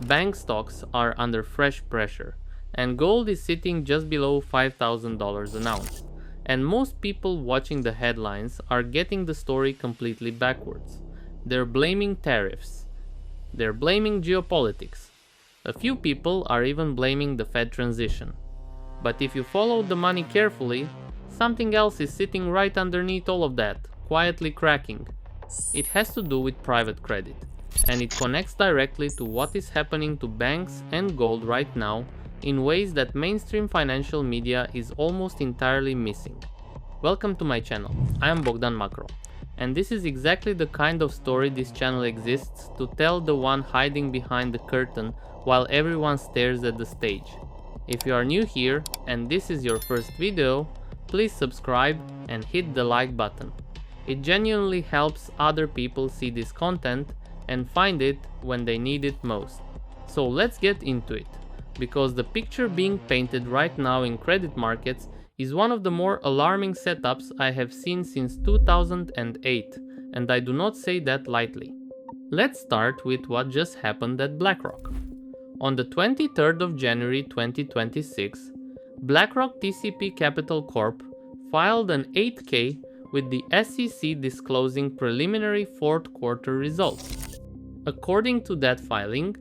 bank stocks are under fresh pressure, and gold is sitting just below $5,000 an ounce. And most people watching the headlines are getting the story completely backwards. They're blaming tariffs. They're blaming geopolitics. A few people are even blaming the Fed transition. But if you follow the money carefully, something else is sitting right underneath all of that, quietly cracking. It has to do with private credit, and it connects directly to what is happening to banks and gold right now in ways that mainstream financial media is almost entirely missing. Welcome to my channel. I am Bogdan, and this is exactly the kind of story this channel exists to tell, the one hiding behind the curtain while everyone stares at the stage. If you are new here and this is your first video, please subscribe and hit the like button. It genuinely helps other people see this content and find it when they need it most. So let's get into it, because the picture being painted right now in credit markets is one of the more alarming setups I have seen since 2008, and I do not say that lightly. Let's start with what just happened at BlackRock. On the 23rd of January 2026, BlackRock TCP Capital Corp filed an 8K with the SEC disclosing preliminary fourth quarter results. According to that filing,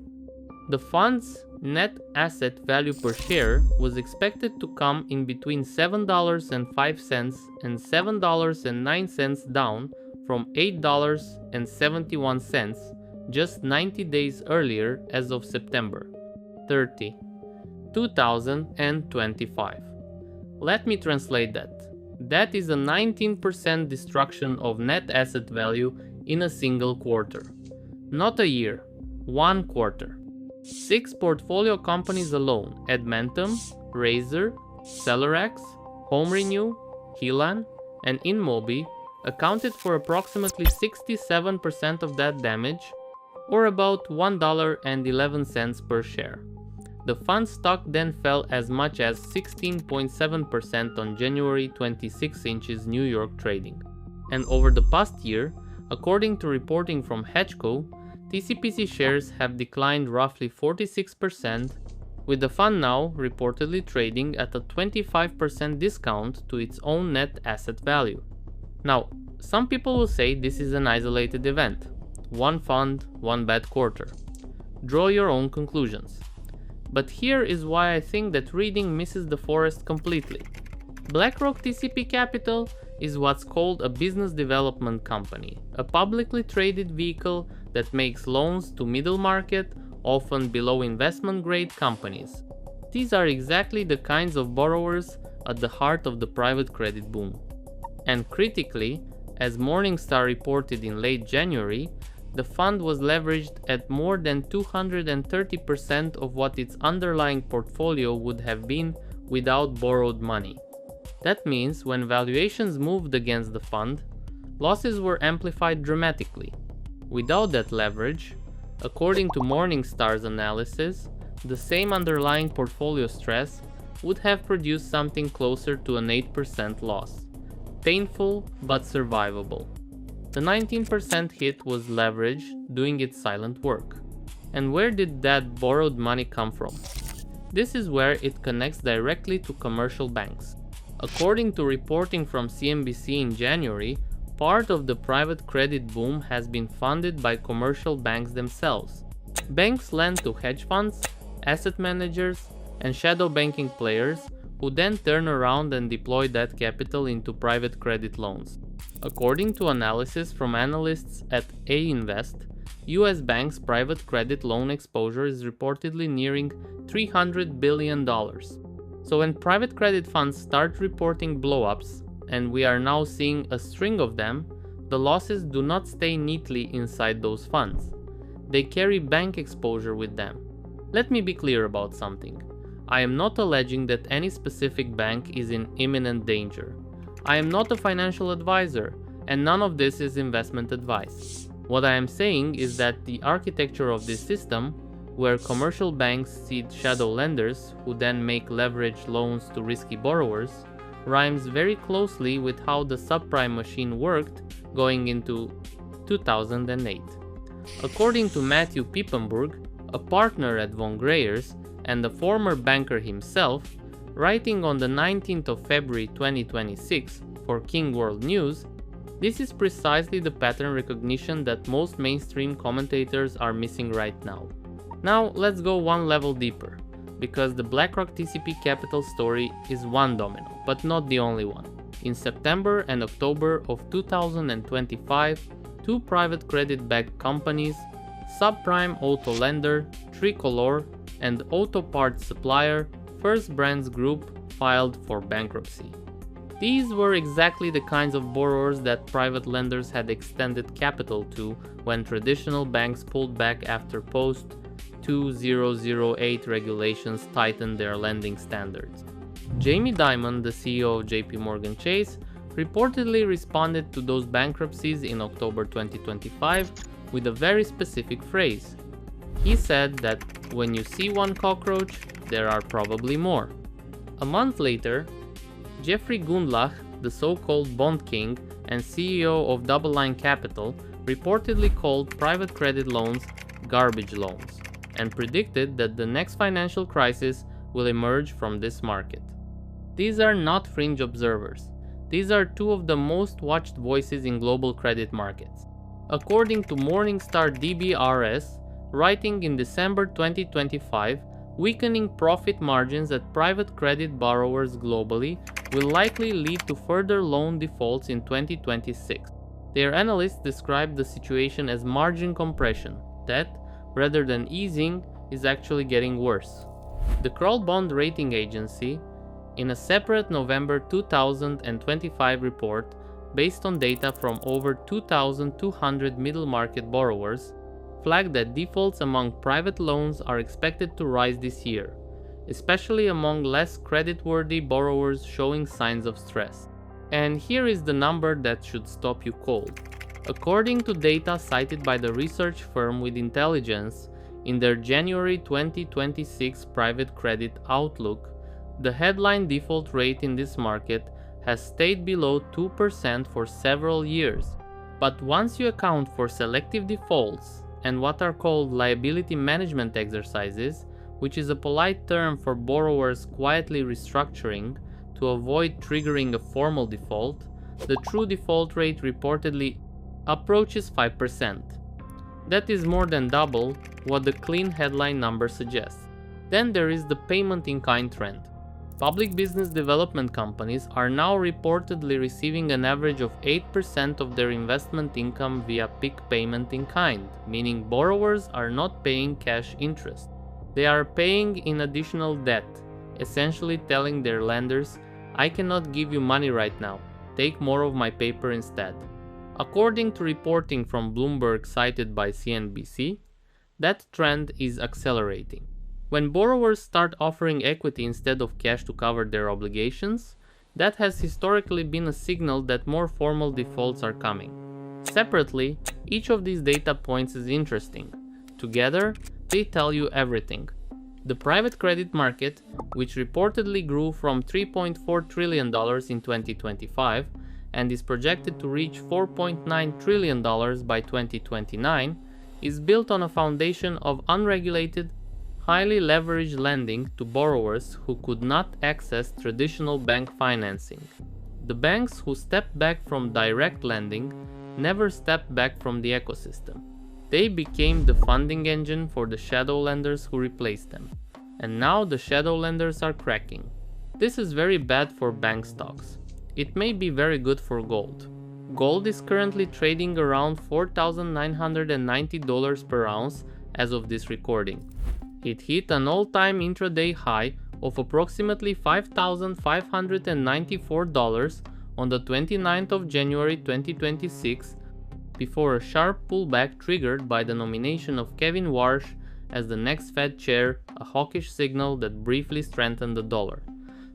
the fund's net asset value per share was expected to come in between $7.05 and $7.09, down from $8.71 just 90 days earlier as of September 30, 2025. Let me translate that. That is a 19% destruction of net asset value in a single quarter. Not a year, one quarter. 6 portfolio companies alone, Edmentum, Razer, Celerax, HomeRenew, Helan, and InMobi, accounted for approximately 67% of that damage, or about $1.11 per share. The fund's stock then fell as much as 16.7% on January 26 New York trading. And over the past year, according to reporting from HedgeCo, TCPC shares have declined roughly 46%, with the fund now reportedly trading at a 25% discount to its own net asset value. Now, some people will say this is an isolated event. One fund, one bad quarter. Draw your own conclusions. But here is why I think that reading misses the forest completely. BlackRock TCP Capital is what's called a business development company, a publicly traded vehicle that makes loans to middle market, often below investment grade companies. These are exactly the kinds of borrowers at the heart of the private credit boom. And critically, as Morningstar reported in late January, the fund was leveraged at more than 230% of what its underlying portfolio would have been without borrowed money. That means when valuations moved against the fund, losses were amplified dramatically. Without that leverage, according to Morningstar's analysis, the same underlying portfolio stress would have produced something closer to an 8% loss. Painful but survivable. The 19% hit was leverage doing its silent work. And where did that borrowed money come from? This is where it connects directly to commercial banks. According to reporting from CNBC in January, part of the private credit boom has been funded by commercial banks themselves. Banks lend to hedge funds, asset managers, and shadow banking players who then turn around and deploy that capital into private credit loans. According to analysis from analysts at A-Invest, US banks' private credit loan exposure is reportedly nearing $300 billion. So when private credit funds start reporting blowups, and we are now seeing a string of them, the losses do not stay neatly inside those funds. They carry bank exposure with them. Let me be clear about something. I am not alleging that any specific bank is in imminent danger. I am not a financial advisor, and none of this is investment advice. What I am saying is that the architecture of this system, where commercial banks seed shadow lenders who then make leveraged loans to risky borrowers, rhymes very closely with how the subprime machine worked going into 2008. According to Matthew Piepenburg, a partner at Von Greyer's and a former banker himself, writing on the 19th of February 2026 for King World News, this is precisely the pattern recognition that most mainstream commentators are missing right now. Now let's go one level deeper, because the BlackRock TCP Capital story is one domino, but not the only one. In September and October of 2025, two private credit-backed companies, subprime auto lender Tricolor and auto parts supplier First Brands Group, filed for bankruptcy. These were exactly the kinds of borrowers that private lenders had extended capital to when traditional banks pulled back after post-2008 regulations tightened their lending standards. Jamie Dimon, the CEO of JP Morgan Chase, reportedly responded to those bankruptcies in October 2025 with a very specific phrase. He said that when you see one cockroach, there are probably more. A month later, Jeffrey Gundlach, the so-called Bond King and CEO of Double Line Capital, reportedly called private credit loans garbage loans and predicted that the next financial crisis will emerge from this market. These are not fringe observers. These are two of the most watched voices in global credit markets. According to Morningstar DBRS, writing in December 2025, weakening profit margins at private credit borrowers globally will likely lead to further loan defaults in 2026. Their analysts describe the situation as margin compression that, rather than easing, is actually getting worse. The Kroll Bond Rating Agency, in a separate November 2025 report based on data from over 2,200 middle market borrowers, flagged that defaults among private loans are expected to rise this year, especially among less creditworthy borrowers showing signs of stress. And here is the number that should stop you cold. According to data cited by the research firm with intelligence in their January 2026 private credit outlook, the headline default rate in this market has stayed below 2% for several years. But once you account for selective defaults and what are called liability management exercises, which is a polite term for borrowers quietly restructuring to avoid triggering a formal default, the true default rate reportedly approaches 5%. That is more than double what the clean headline number suggests. Then there is the payment in kind trend. Public business development companies are now reportedly receiving an average of 8% of their investment income via PIK payment in kind, meaning borrowers are not paying cash interest. They are paying in additional debt, essentially telling their lenders, "I cannot give you money right now, take more of my paper instead." According to reporting from Bloomberg cited by CNBC, that trend is accelerating. When borrowers start offering equity instead of cash to cover their obligations, that has historically been a signal that more formal defaults are coming. Separately, each of these data points is interesting. Together, they tell you everything. The private credit market, which reportedly grew from $3.4 trillion in 2025 and is projected to reach $4.9 trillion by 2029, is built on a foundation of unregulated, highly leveraged lending to borrowers who could not access traditional bank financing. The banks who stepped back from direct lending never stepped back from the ecosystem. They became the funding engine for the shadow lenders who replaced them. And now the shadow lenders are cracking. This is very bad for bank stocks. It may be very good for gold. Gold is currently trading around $4,990 per ounce as of this recording. It hit an all-time intraday high of approximately $5,594 on the 29th of January 2026 before a sharp pullback triggered by the nomination of Kevin Warsh as the next Fed chair, a hawkish signal that briefly strengthened the dollar.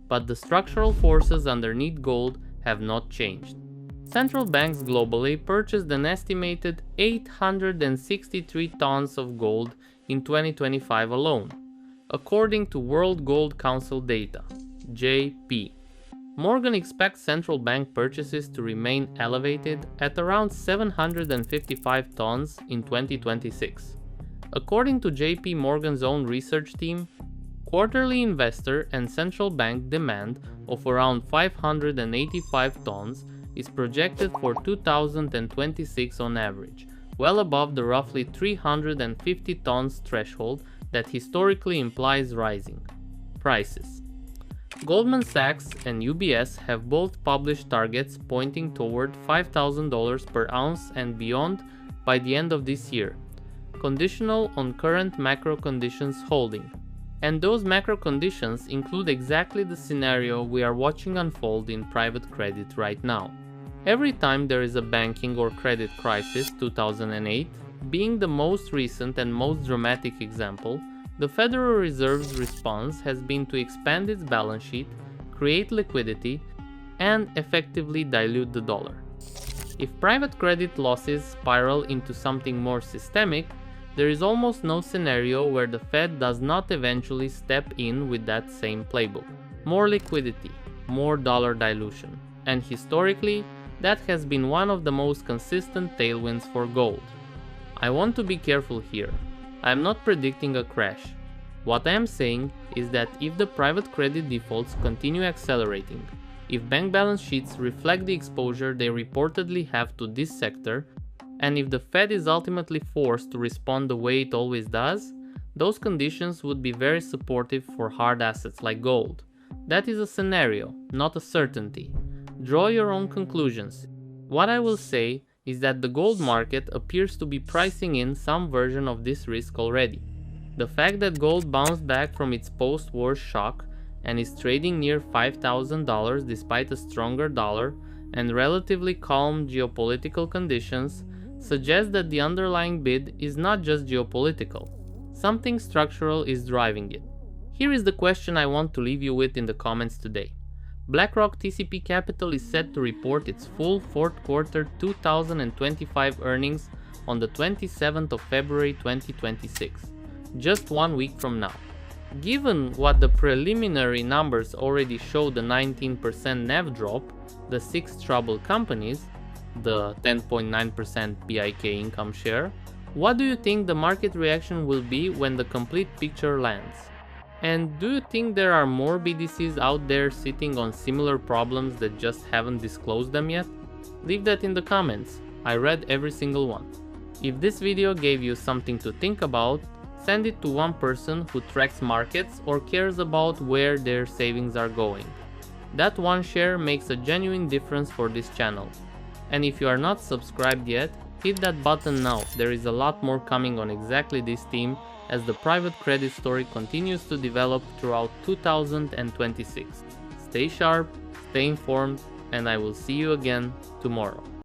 But the structural forces underneath gold have not changed. Central banks globally purchased an estimated 863 tons of gold in 2025 alone, according to World Gold Council data, JP. Morgan expects central bank purchases to remain elevated at around 755 tons in 2026. According to JP Morgan's own research team, quarterly investor and central bank demand of around 585 tons is projected for 2026 on average, well above the roughly 350 tons threshold that historically implies rising prices. Goldman Sachs and UBS have both published targets pointing toward $5,000 per ounce and beyond by the end of this year, conditional on current macro conditions holding. And those macro conditions include exactly the scenario we are watching unfold in private credit right now. Every time there is a banking or credit crisis, 2008 being the most recent and most dramatic example, the Federal Reserve's response has been to expand its balance sheet, create liquidity, and effectively dilute the dollar. If private credit losses spiral into something more systemic, there is almost no scenario where the Fed does not eventually step in with that same playbook. More liquidity, more dollar dilution. And historically, that has been one of the most consistent tailwinds for gold. I want to be careful here. I am not predicting a crash. What I am saying is that if the private credit defaults continue accelerating, if bank balance sheets reflect the exposure they reportedly have to this sector, and if the Fed is ultimately forced to respond the way it always does, those conditions would be very supportive for hard assets like gold. That is a scenario, not a certainty. Draw your own conclusions. What I will say is that the gold market appears to be pricing in some version of this risk already. The fact that gold bounced back from its post-war shock and is trading near $5,000 despite a stronger dollar and relatively calm geopolitical conditions suggests that the underlying bid is not just geopolitical. Something structural is driving it. Here is the question I want to leave you with in the comments today. BlackRock TCP Capital is set to report its full fourth quarter 2025 earnings on the 27th of February 2026, just 1 week from now. Given what the preliminary numbers already show the 19% NAV drop, the 6 troubled companies, the 10.9% PIK income share, what do you think the market reaction will be when the complete picture lands? And do you think there are more BDCs out there sitting on similar problems that just haven't disclosed them yet? Leave that in the comments. I read every single one. If this video gave you something to think about, send it to one person who tracks markets or cares about where their savings are going. That one share makes a genuine difference for this channel. And if you are not subscribed yet, hit that button now. There is a lot more coming on exactly this theme as the private credit story continues to develop throughout 2026. Stay sharp, stay informed, and I will see you again tomorrow.